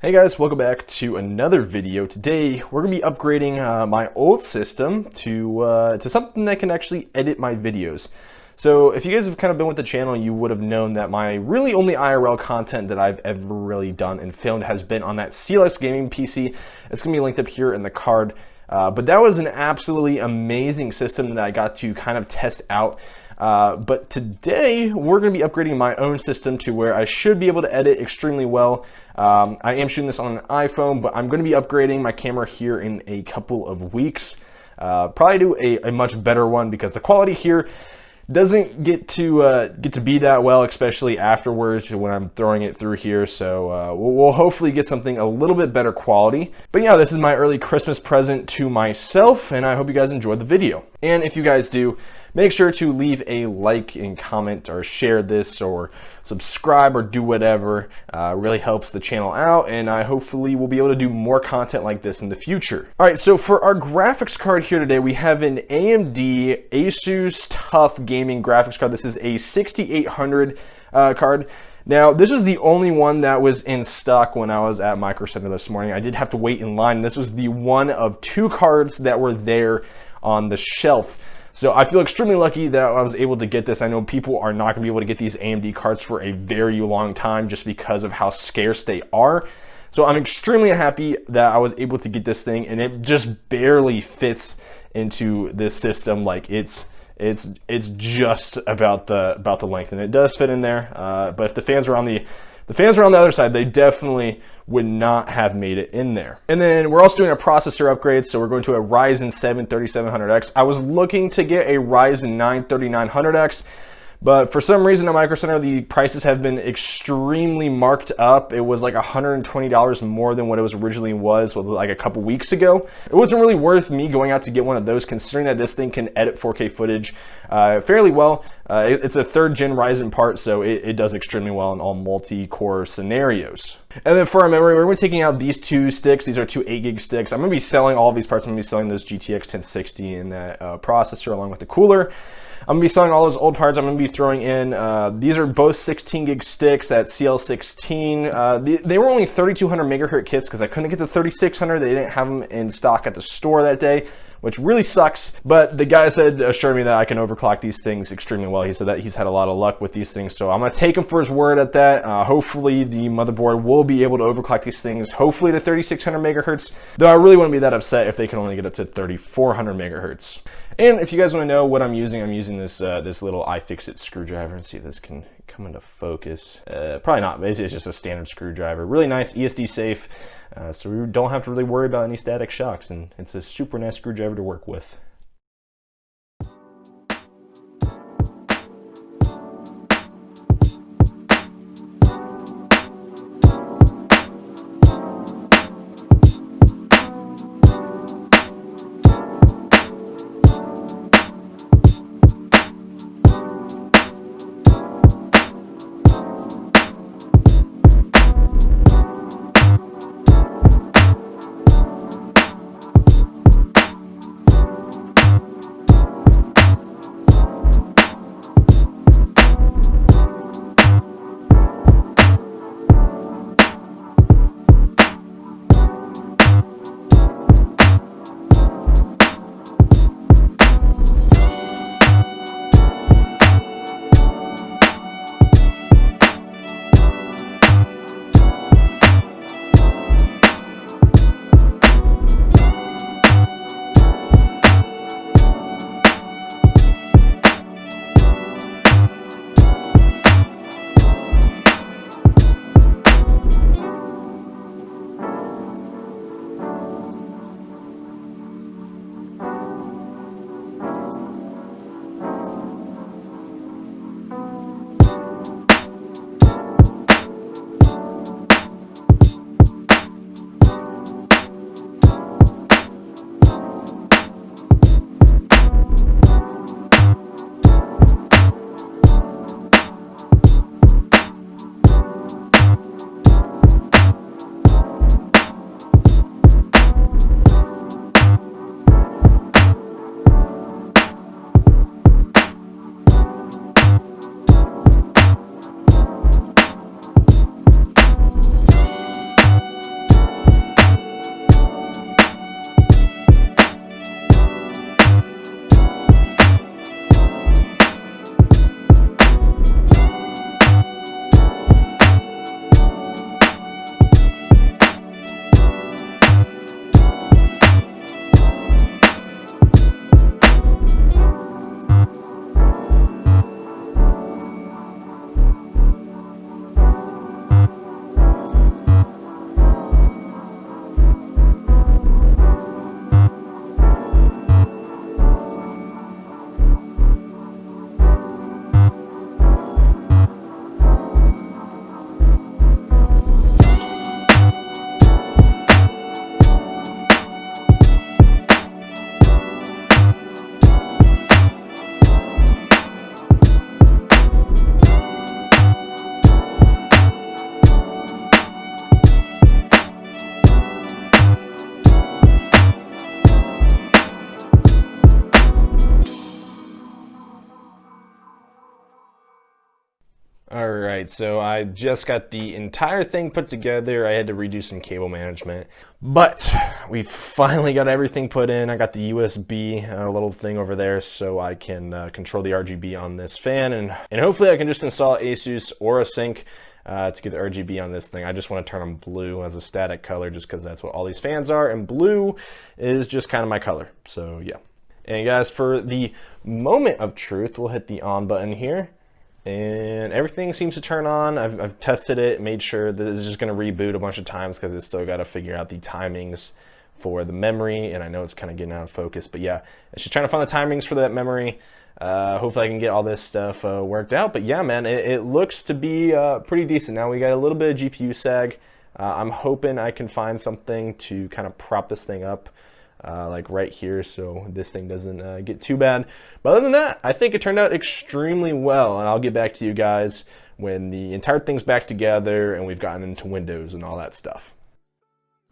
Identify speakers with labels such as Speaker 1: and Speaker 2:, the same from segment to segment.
Speaker 1: Hey guys, welcome back to another video. Today we're going to be upgrading my old system to something that can actually edit my videos. So if you guys have kind of been with the channel, you would have known that my really only IRL content that I've ever really done and filmed has been on that CLX gaming PC. It's going to be linked up here in the card. But that was an absolutely amazing system that I got to kind of test out. But today we're going to be upgrading my own system to where I should be able to edit extremely well. I am shooting this on an iPhone, but I'm going to be upgrading my camera here in a couple of weeks. Probably do a much better one because the quality here doesn't get to be that well, especially afterwards when I'm throwing it through here. So we'll hopefully get something a little bit better quality. But yeah, this is my early Christmas present to myself, and I hope you guys enjoyed the video. And if you guys do, make sure to leave a like and comment or share this or subscribe or do whatever. Really helps the channel out, and I hopefully will be able to do more content like this in the future. All right, so for our graphics card here today, we have an AMD Asus TUF Gaming graphics card. This is a 6800 card. Now, this was the only one that was in stock when I was at Micro Center this morning. I did have to wait in line. This was the one of two cards that were there on the shelf. So I feel extremely lucky that I was able to get this. I know people are not going to be able to get these AMD cards for a very long time just because of how scarce they are. So I'm extremely happy that I was able to get this thing, and it just barely fits into this system. Like it's just about the length, and it does fit in there. But if the fans were on the other side, they definitely would not have made it in there. And then we're also doing a processor upgrade, so we're going to a Ryzen 7 3700X. I was looking to get a Ryzen 9 3900X, but for some reason at Micro Center, the prices have been extremely marked up. It was like $120 more than what it was originally was like a couple weeks ago. It wasn't really worth me going out to get one of those, considering that this thing can edit 4K footage fairly well. It's a 3rd gen Ryzen part, so it does extremely well in all multi-core scenarios. And then for our memory, we're going to be taking out these two sticks. These are two 8 gig sticks. I'm going to be selling all of these parts. I'm going to be selling those GTX 1060 and that processor along with the cooler. I'm going to be selling all those old parts. I'm going to be throwing in, these are both 16 gig sticks at CL16. They were only 3200 megahertz kits because I couldn't get the 3600. They didn't have them in stock at the store that day, which really sucks. But the guy assured me that I can overclock these things extremely well. He said that he's had a lot of luck with these things. So I'm going to take him for his word at that. Hopefully the motherboard will be able to overclock these things, hopefully to 3600 megahertz. Though I really wouldn't be that upset if they can only get up to 3400 megahertz. And if you guys want to know what I'm using this this little iFixit screwdriver, and see if this can come into focus. Probably not. It's just a standard screwdriver. Really nice, ESD safe, so we don't have to really worry about any static shocks, and it's a super nice screwdriver to work with. Alright, so I just got the entire thing put together. I had to redo some cable management, but we finally got everything put in. I got the USB little thing over there so I can control the RGB on this fan, and hopefully I can just install ASUS or a sync to get the RGB on this thing. I just want to turn them blue as a static color just because that's what all these fans are, and blue is just kind of my color. So yeah. And guys, for the moment of truth, we'll hit the on button here. And everything seems to turn on. I've tested it, made sure that it's just going to reboot a bunch of times because it's still got to figure out the timings for the memory, and I know it's kind of getting out of focus, but yeah, it's just trying to find the timings for that memory. Hopefully I can get all this stuff worked out, but yeah, man, it looks to be pretty decent. Now we got a little bit of GPU sag. I'm hoping I can find something to kind of prop this thing up like right here so this thing doesn't get too bad. But other than that, I think it turned out extremely well, and I'll get back to you guys when the entire thing's back together and we've gotten into Windows and all that stuff.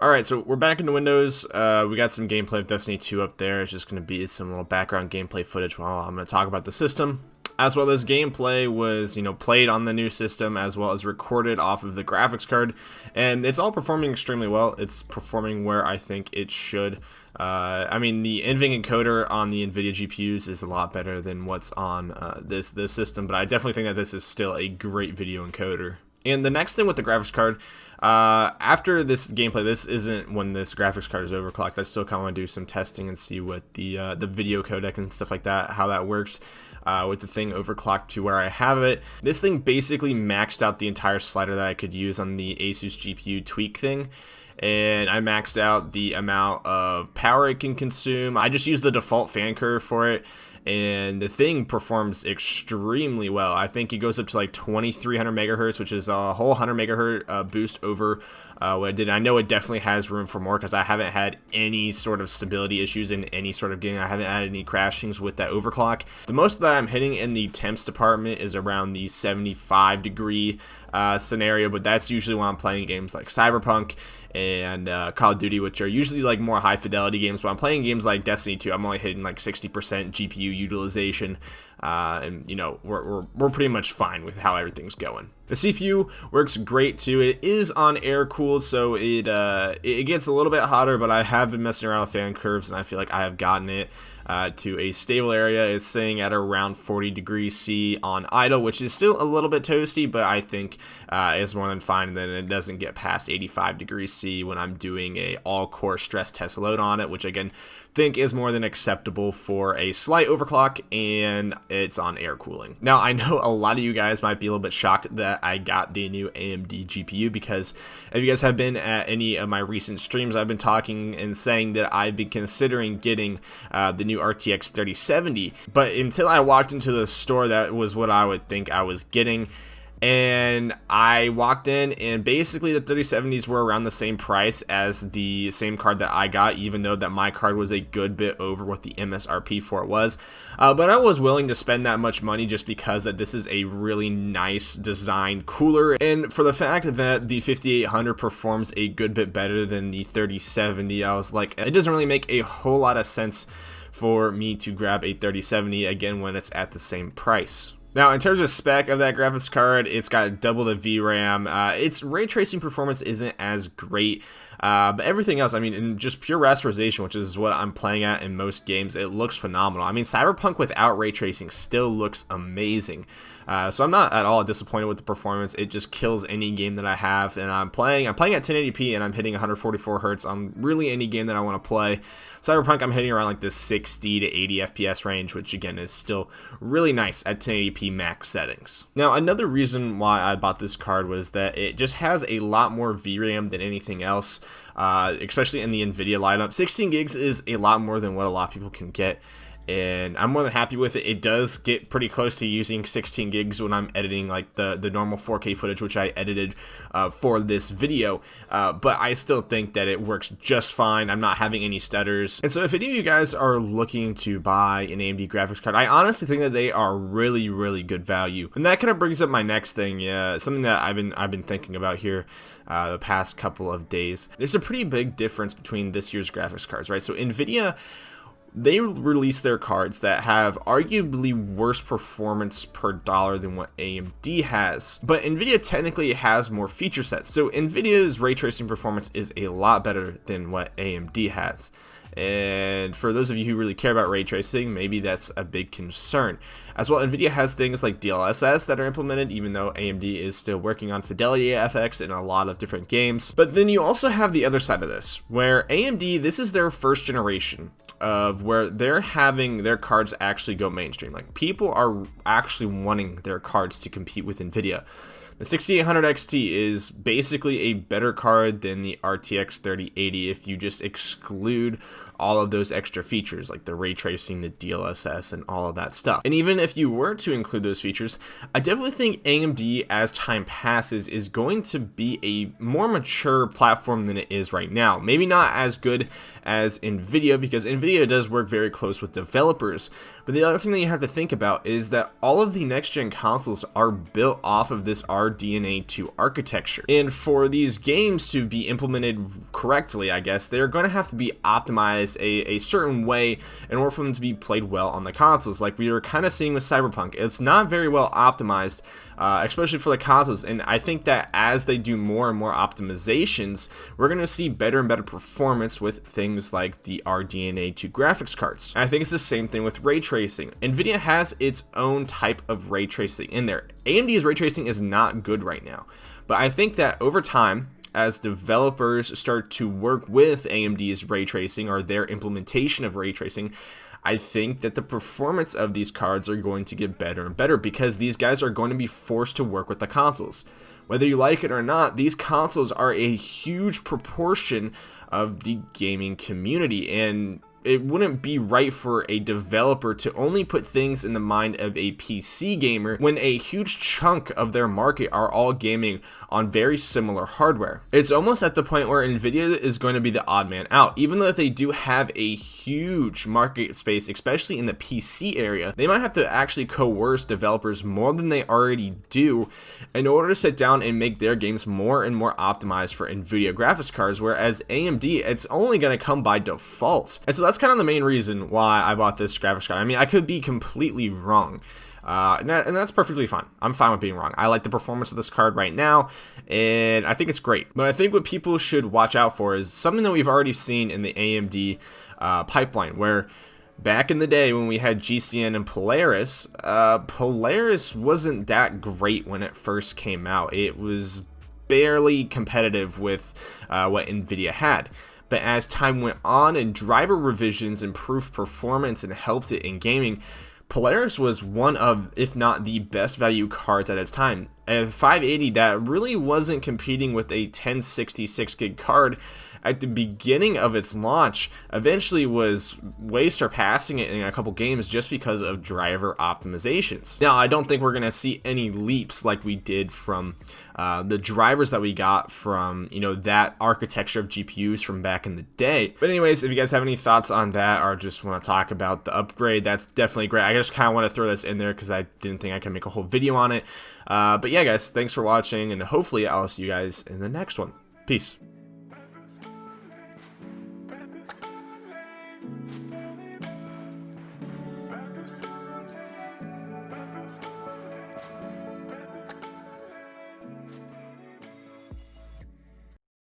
Speaker 1: Alright, so we're back into Windows. We got some gameplay of Destiny 2 up there. It's just going to be some little background gameplay footage while I'm going to talk about the system. As well as gameplay was, played on the new system as well as recorded off of the graphics card. And it's all performing extremely well. It's performing where I think it should. I mean, the NVIDIA encoder on the Nvidia GPUs is a lot better than what's on this system, but I definitely think that this is still a great video encoder. And the next thing with the graphics card, after this gameplay, this isn't when this graphics card is overclocked. I still kind of want to do some testing and see what the video codec and stuff like that, how that works. With the thing overclocked to where I have it. This thing basically maxed out the entire slider that I could use on the ASUS GPU tweak thing. And I maxed out the amount of power it can consume. I just used the default fan curve for it, and the thing performs extremely well. I think it goes up to like 2300 megahertz, which is a whole 100 megahertz boost over what I did. I know it definitely has room for more because I haven't had any sort of stability issues in any sort of game. I haven't had any crashings with that overclock. The most that I'm hitting in the temps department is around the 75 degree scenario, but that's usually when I'm playing games like Cyberpunk and Call of Duty, which are usually like more high fidelity games. But I'm playing games like Destiny 2, I'm only hitting like 60% GPU utilization, and we're pretty much fine with how everything's going. The CPU works great too. It is on air cooled, so it gets a little bit hotter, but I have been messing around with fan curves, and I feel like I have gotten it to a stable area. It's staying at around 40 degrees C on idle, which is still a little bit toasty, but I think it's more than fine. And then it doesn't get past 85 degrees C when I'm doing a all-core stress test load on it, which again, think is more than acceptable for a slight overclock, and it's on air cooling. Now, I know a lot of you guys might be a little bit shocked that I got the new AMD GPU, because if you guys have been at any of my recent streams, I've been talking and saying that I've been considering getting the new RTX 3070, but until I walked into the store, that was what I would think I was getting. And I walked in, and basically the 3070s were around the same price as the same card that I got, even though that my card was a good bit over what the MSRP for it was. But I was willing to spend that much money just because that this is a really nice designed cooler, and for the fact that the 5800 performs a good bit better than the 3070, I was like, it doesn't really make a whole lot of sense for me to grab a 3070 again when it's at the same price. Now, in terms of spec of that graphics card, it's got double the VRAM. Its ray tracing performance isn't as great, but everything else, I mean, in just pure rasterization, which is what I'm playing at in most games, it looks phenomenal. I mean, Cyberpunk without ray tracing still looks amazing. So I'm not at all disappointed with the performance. It just kills any game that I have, and I'm playing at 1080p, and I'm hitting 144 hertz on really any game that I want to play. Cyberpunk, I'm hitting around like this 60 to 80 FPS range, which again is still really nice at 1080p max settings. Now, another reason why I bought this card was that it just has a lot more VRAM than anything else, especially in the Nvidia lineup. 16 gigs is a lot more than what a lot of people can get, and I'm more than happy with it. It does get pretty close to using 16 gigs when I'm editing like the normal 4K footage, which I edited for this video, but I still think that it works just fine. I'm not having any stutters. And so if any of you guys are looking to buy an AMD graphics card, I honestly think that they are really, really good value. And that kind of brings up my next thing, something that I've been thinking about here the past couple of days. There's a pretty big difference between this year's graphics cards, right? So Nvidia
Speaker 2: they release their cards that have arguably worse performance per dollar than what AMD has. But Nvidia technically has more feature sets, so Nvidia's ray tracing performance is a lot better than what AMD has. And for those of you who really care about ray tracing, maybe that's a big concern. As well, Nvidia has things like DLSS that are implemented, even though AMD is still working on Fidelity FX in a lot of different games. But then you also have the other side of this, where AMD, this is their first generation of where they're having their cards actually go mainstream. Like, people are actually wanting their cards to compete with Nvidia. The 6800 XT is basically a better card than the RTX 3080 if you just exclude all of those extra features like the ray tracing, the DLSS, and all of that stuff. And even if you were to include those features, I definitely think AMD, as time passes, is going to be a more mature platform than it is right now. Maybe not as good as Nvidia, because Nvidia does work very close with developers. But the other thing that you have to think about is that all of the next-gen consoles are built off of this RDNA 2 architecture. And for these games to be implemented correctly, I guess, they're going to have to be optimized a certain way in order for them to be played well on the consoles. Like we were kind of seeing with Cyberpunk, it's not very well optimized, especially for the consoles. And I think that as they do more and more optimizations, we're going to see better and better performance with things like the RDNA 2 graphics cards. And I think it's the same thing with ray tracing. Nvidia has its own type of ray tracing in there. AMD's ray tracing is not good right now, but I think that over time, as developers start to work with AMD's ray tracing or their implementation of ray tracing, I think that the performance of these cards are going to get better and better, because these guys are going to be forced to work with the consoles. Whether you like it or not, these consoles are a huge proportion of the gaming community, and it wouldn't be right for a developer to only put things in the mind of a PC gamer when a huge chunk of their market are all gaming on very similar hardware. It's almost at the point where Nvidia is going to be the odd man out. Even though they do have a huge market space, especially in the PC area, they might have to actually coerce developers more than they already do in order to sit down and make their games more and more optimized for Nvidia graphics cards, whereas AMD, it's only going to come by default. And so that's kind of the main reason why I bought this graphics card. I mean, I could be completely wrong. And that's perfectly fine. I'm fine with being wrong. I like the performance of this card right now, and I think it's great. But I think what people should watch out for is something that we've already seen in the AMD pipeline, where back in the day when we had GCN and Polaris, Polaris wasn't that great when it first came out. It was barely competitive with what Nvidia had. But as time went on and driver revisions improved performance and helped it in gaming, Polaris was one of, if not the best value cards at its time. A 580 that really wasn't competing with a 1066 gig card at the beginning of its launch, eventually was way surpassing it in a couple games just because of driver optimizations. Now, I don't think we're going to see any leaps like we did from the drivers that we got from, you know, that architecture of GPUs from back in the day. But anyways, if you guys have any thoughts on that or just want to talk about the upgrade, that's definitely great. I just kind of want to throw this in there because I didn't think I could make a whole video on it. But yeah, guys, thanks for watching, and hopefully I'll see you guys in the next one. Peace.